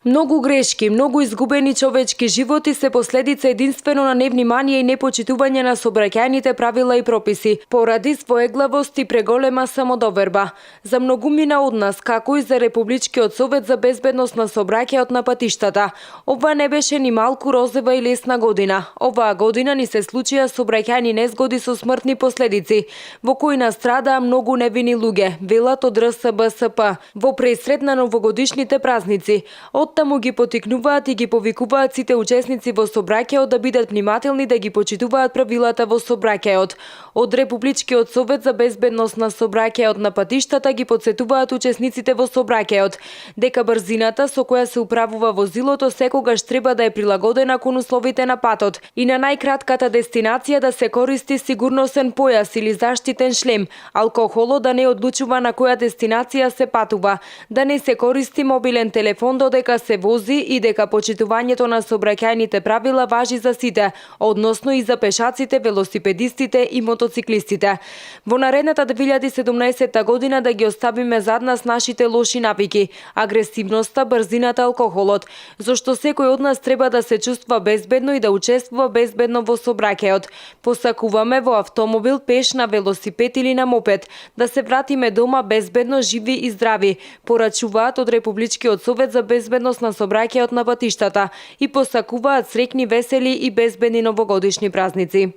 Многу грешки, многу изгубени човечки животи се последица единствено на невнимание и непочитување на сообраќајните правила и прописи, поради своеглавост и преголема самодоверба. За многумина од нас, како и за Републичкиот совет за безбедност на сообраќајот на патиштата, ова не беше ни малку розова и лесна година. Оваа година ни се случија сообраќајни незгоди со смртни последици, во кои настрадаа многу невини луѓе, велат од РСБСП, во пресрет на новогодишните празници. Оттаму ги потикнуваат и ги повикуваат сите учесници во сообраќајот да бидат внимателни, да ги почитуваат правилата во сообраќајот. Од Републичкиот совет за безбедност на сообраќајот на патиштата ги потсетуваат учесниците во сообраќајот дека брзината со која се управува возилото секогаш треба да е прилагодена кон условите на патот и на најкратката дестинација да се користи сигурносен појас или заштитен шлем, алкохолот да не одлучува на која дестинација се патува, да не се користи мобилен телефон додека се вози и дека почитувањето на сообраќајните правила важи за сите, односно и за пешаците, велосипедистите и мотоциклистите. Во наредната 2017 година да ги оставиме зад нас нашите лоши навики, агресивноста, брзината, алкохолот, зашто секој од нас треба да се чувствува безбедно и да учествува безбедно во сообраќајот. Посакуваме во автомобил, пеш, на велосипед или на мопед да се вратиме дома безбедно, живи и здрави, порачуваат од Републичкиот совет за безбедност на сообраќајот на патиштата и посакуваат среќни, весели и безбедни новогодишни празници.